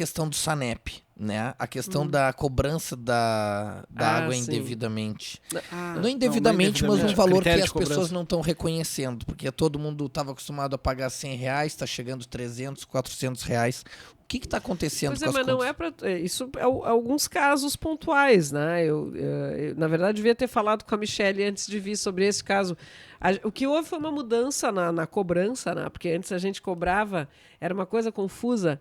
questão do Sanep, né? A questão da cobrança da água indevidamente. Não indevidamente, mas um valor que as pessoas não estão reconhecendo, porque todo mundo estava acostumado a pagar R$100, está chegando R$300, R$400. O que está acontecendo com as contas? Não é para isso, alguns casos pontuais, né? Eu, na verdade, devia ter falado com a Michelle antes de vir sobre esse caso. O que houve foi uma mudança na cobrança, né? Porque antes a gente cobrava, era uma coisa confusa.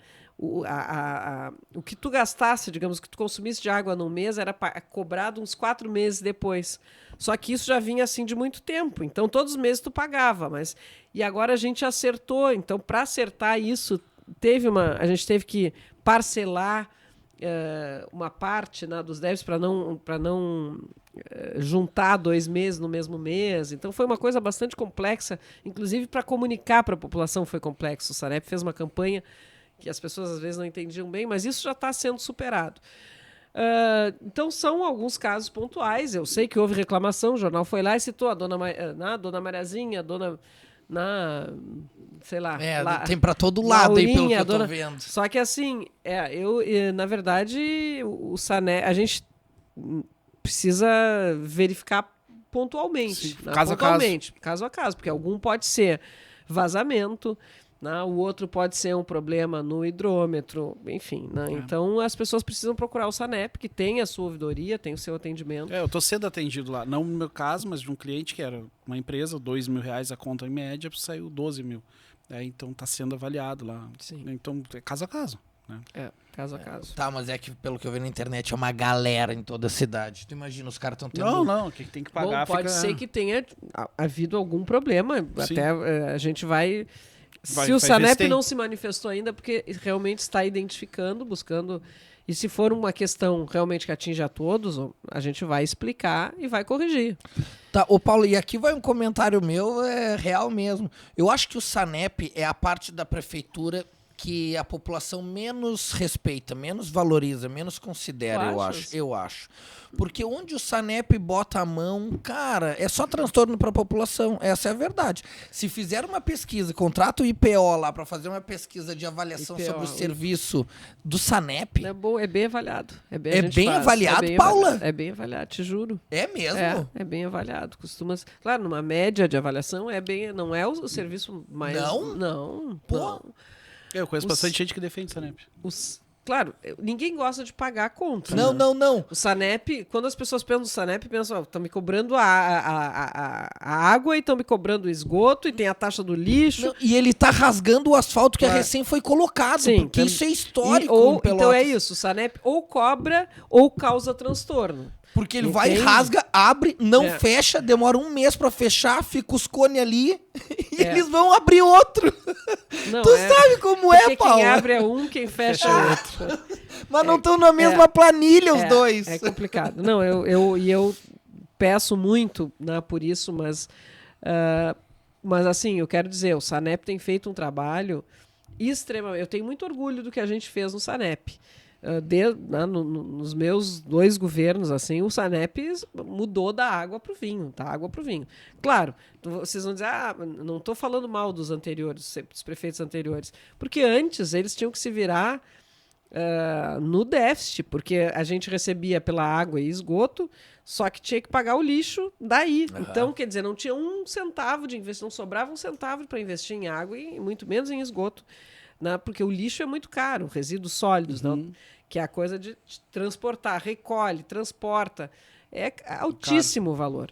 O que tu gastasse, digamos, o que tu consumisse de água num mês era cobrado uns 4 meses depois. Só que isso já vinha assim de muito tempo. Então, todos os meses tu pagava. E agora a gente acertou. Então, para acertar isso, a gente teve que parcelar uma parte, né, dos débitos para não juntar 2 meses no mesmo mês. Então, foi uma coisa bastante complexa. Inclusive, para comunicar para a população foi complexo. O Sanep fez uma campanha que as pessoas às vezes não entendiam bem, mas isso já está sendo superado. Então, são alguns casos pontuais. Eu sei que houve reclamação, o jornal foi lá e citou a dona Mariazinha, a dona... sei lá... tem para todo lado aí, pelo que eu tô vendo. Só que assim, na verdade, o Sanep, a gente precisa verificar pontualmente. Sim, caso a caso, porque algum pode ser vazamento, né? O outro pode ser um problema no hidrômetro, enfim. Né? Então, as pessoas precisam procurar o Sanep, que tem a sua ouvidoria, tem o seu atendimento. Eu estou sendo atendido lá. Não no meu caso, mas de um cliente que era uma empresa, R$2.000 a conta em média, saiu 12 mil. Então, está sendo avaliado lá. Sim. Então, é caso a caso. Né? Caso a caso. Tá, mas é que pelo que eu vi na internet é uma galera em toda a cidade. Tu imagina, os caras estão tendo... Não, que tem que pagar... Pode ser que tenha havido algum problema. Sim. Até a gente vai... Se o Sanep não se manifestou ainda, porque realmente está identificando, buscando... E se for uma questão realmente que atinge a todos, a gente vai explicar e vai corrigir. Tá, Paulo, e aqui vai um comentário meu, real mesmo. Eu acho que o Sanep é a parte da prefeitura que a população menos respeita, menos valoriza, menos considera, eu acho. Porque onde o Sanep bota a mão, cara, é só transtorno para a população, essa é a verdade. Se fizer uma pesquisa, contrata o IPO lá para fazer uma pesquisa de avaliação sobre o serviço do Sanep... É bem avaliado. É bem avaliado, Paula? É bem avaliado, te juro. É mesmo? É bem avaliado. Claro, numa média de avaliação, não é o serviço mais... Não? Pô... Não. Eu conheço bastante gente que defende o Sanep. Claro, ninguém gosta de pagar a conta. Não. O Sanep, quando as pessoas pensam no Sanep, pensam, estão me cobrando a água e estão me cobrando o esgoto e tem a taxa do lixo. Não, e ele tá rasgando o asfalto que recém foi colocado, porque isso é histórico. Então é isso, o Sanep ou cobra ou causa transtorno. Porque ele vai, rasga, abre, não fecha, demora 1 mês pra fechar, fica os cones ali e eles vão abrir outro. Tu sabe como é, Paulo? Quem abre é um, quem fecha é outro. Mas não estão na mesma planilha os dois. É complicado. Não, eu peço muito, né, por isso, mas assim, eu quero dizer, o Sanep tem feito um trabalho extremamente... Eu tenho muito orgulho do que a gente fez no Sanep. Nos meus 2 governos, assim, o Sanep mudou da água para o vinho, Claro, vocês vão dizer, não estou falando mal dos anteriores, dos prefeitos anteriores, porque antes eles tinham que se virar no déficit, porque a gente recebia pela água e esgoto, só que tinha que pagar o lixo daí. Então, quer dizer, não tinha 1 centavo de investimento, não sobrava 1 centavo para investir em água e muito menos em esgoto. Né? Porque o lixo é muito caro, resíduos sólidos, não? Que é a coisa de transportar, recolhe, transporta. É altíssimo o valor.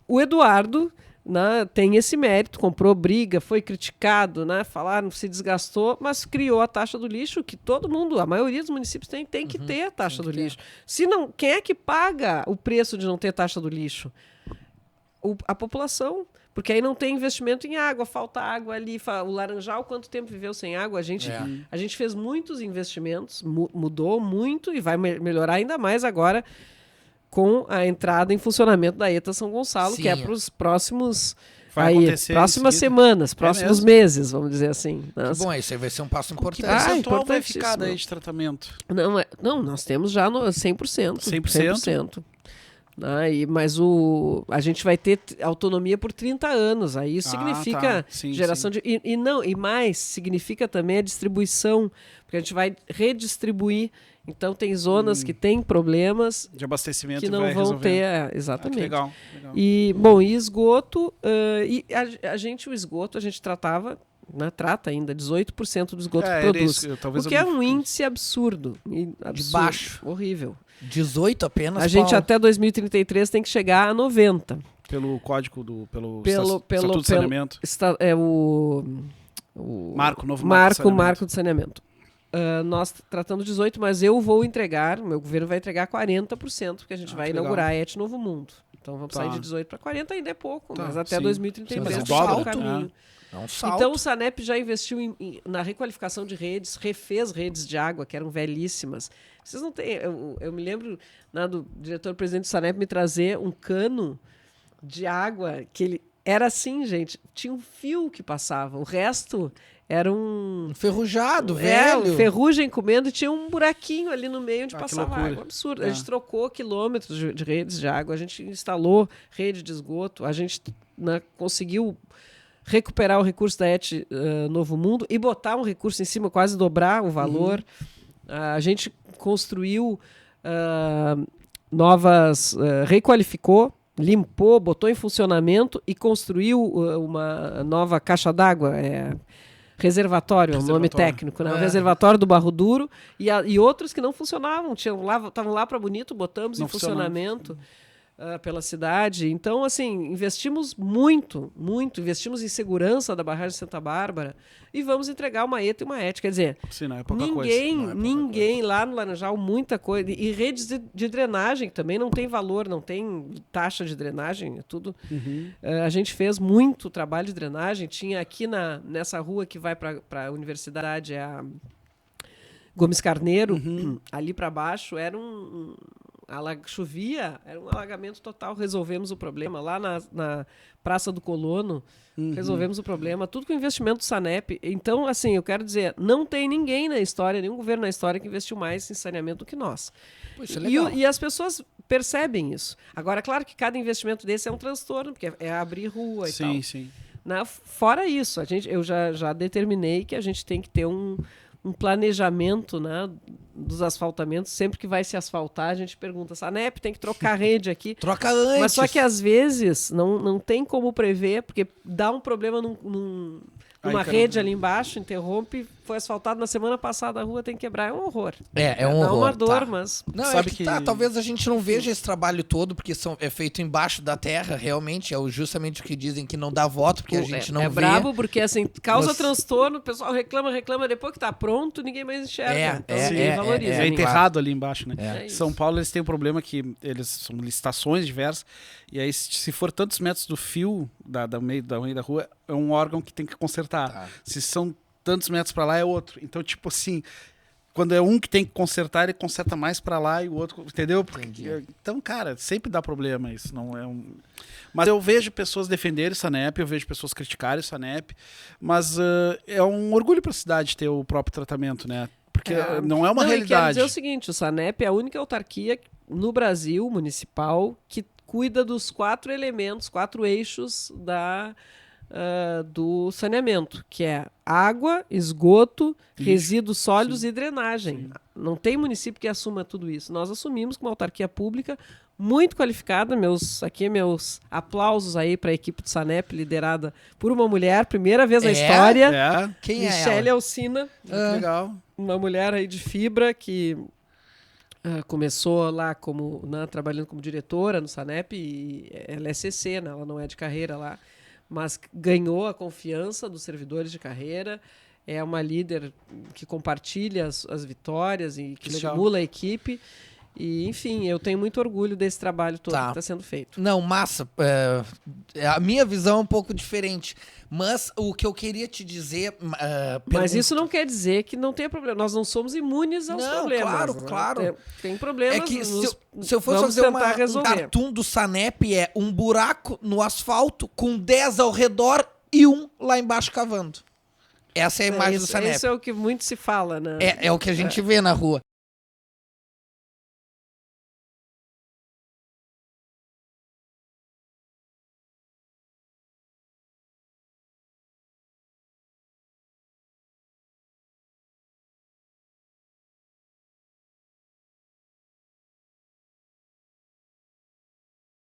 O Eduardo, né, tem esse mérito, comprou briga, foi criticado, né, falaram, se desgastou, mas criou a taxa do lixo, que todo mundo, a maioria dos municípios tem que ter a taxa do lixo. Se não, quem é que paga o preço de não ter taxa do lixo? A população. Porque aí não tem investimento em água, falta água ali. O Laranjal, quanto tempo viveu sem água? A gente fez muitos investimentos, mudou muito e vai melhorar ainda mais agora com a entrada em funcionamento da ETA São Gonçalo, que é para os próximos... próximas semanas, próximos meses, vamos dizer assim. Que bom, isso aí vai ser um passo importante. Que percentual vai ficar daí de tratamento? Não, nós temos já 100%. 100%? Né? Mas a gente vai ter autonomia por 30 anos. Aí isso significa Sim, geração de... E mais, significa também a distribuição, porque a gente vai redistribuir. Então tem zonas que têm problemas de abastecimento que não vai vão resolver. ter... exatamente. Legal. E, bom, e esgoto... o esgoto a gente tratava... Né, trata ainda 18% do esgoto que produz. O que é um índice absurdo. De baixo. Horrível. 18 apenas, a gente Paulo? até 2033 tem que chegar a 90. Pelo código pelo Estatuto de Saneamento. O Marco, novo marco de saneamento. Nós tratando 18, mas eu vou entregar, meu governo vai entregar 40%, porque a gente vai inaugurar a ET Novo Mundo. Então vamos sair de 18 para 40, ainda é pouco, mas até 2033 mas é dobra, o caminho. É um salto. Então o Sanep já investiu na requalificação de redes, refez redes de água que eram velhíssimas. Vocês não têm. Eu me lembro do diretor-presidente do Sanep me trazer um cano de água que ele era assim, gente. Tinha um fio que passava, o resto era um enferrujado, velho. Ferrugem comendo e tinha um buraquinho ali no meio onde passava loucura. água. Absurdo. A gente trocou quilômetros de redes de água, a gente instalou rede de esgoto, a gente conseguiu recuperar o recurso da ET Novo Mundo e botar um recurso em cima, quase dobrar o valor. A gente construiu requalificou, limpou, botou em funcionamento e construiu uma nova caixa d'água, reservatório, é o nome técnico, né? O reservatório do Barro Duro e outros que não funcionavam, estavam lá para Bonito, botamos em funcionamento pela cidade. Então, assim, investimos muito, investimos em segurança da barragem de Santa Bárbara e vamos entregar uma ETA e uma ET. Quer dizer, sim, não é pouca ninguém lá no Laranjal, muita coisa. E redes de drenagem também não tem valor, não tem taxa de drenagem, é tudo. A gente fez muito trabalho de drenagem. Tinha aqui nessa rua que vai para a universidade, a Gomes Carneiro, ali para baixo, era chovia, era um alagamento total. Resolvemos o problema lá na Praça do Colono. Resolvemos o problema, tudo com investimento do Sanep. Então, assim, eu quero dizer, não tem ninguém na história, nenhum governo na história que investiu mais em saneamento do que nós. Isso é legal. E as pessoas percebem isso. Agora, claro que cada investimento desse é um transtorno, porque é abrir rua e tal. Sim. Fora isso, eu já determinei que a gente tem que ter um planejamento, né, dos asfaltamentos. Sempre que vai se asfaltar, a gente pergunta, Sanep, tem que trocar a rede aqui. Troca antes. Mas só que às vezes não tem como prever, porque dá um problema numa rede ali embaixo, interrompe, foi asfaltado na semana passada, a rua tem que quebrar. É um horror. É um horror. Dá uma dor, mas... Não, sabe que talvez a gente não veja esse trabalho todo, porque é feito embaixo da terra, realmente, é justamente o que dizem que não dá voto, porque a gente não vê. É brabo, porque assim, causa transtorno, o pessoal reclama, depois que tá pronto, ninguém mais enxerga. Valoriza. É enterrado ali embaixo, né? São isso. Paulo, eles têm um problema que eles são licitações diversas, e aí se for tantos metros do fio da meio da rua, é um órgão que tem que consertar. Se são tantos metros para lá, é outro. Então, tipo assim, quando é um que tem que consertar, ele conserta mais para lá e o outro, entendeu? Então, cara, sempre dá problema isso. Não é Mas eu vejo pessoas defenderem o Sanep, eu vejo pessoas criticarem o Sanep, mas é um orgulho para a cidade ter o próprio tratamento, né? Porque não é uma realidade. Eu quero dizer o seguinte, o Sanep é a única autarquia no Brasil, municipal, que cuida dos 4 elementos, 4 eixos do saneamento, que é água, esgoto, resíduos sólidos e drenagem. Sim. Não tem município que assuma tudo isso. Nós assumimos com uma autarquia pública muito qualificada. Meus aplausos aí para a equipe do Sanep, liderada por uma mulher, primeira vez na história. Quem Michele é ela? Alcina. Legal. Uma mulher aí de fibra que começou lá trabalhando como diretora no Sanep, e ela é CC, né? Ela não é de carreira lá, mas ganhou a confiança dos servidores de carreira, é uma líder que compartilha as vitórias e que estimula a equipe. E, enfim, eu tenho muito orgulho desse trabalho todo que está sendo feito. Não, massa. A minha visão é um pouco diferente. Mas o que eu queria te dizer... Mas isso não quer dizer que não tenha problema. Nós não somos imunes aos problemas. Claro. Tem problemas. É que se eu fosse fazer um cartoon do Sanep, é um buraco no asfalto com 10 ao redor e um lá embaixo cavando. Essa é a imagem do Sanep. Isso é o que muito se fala, né? É o que a gente vê na rua.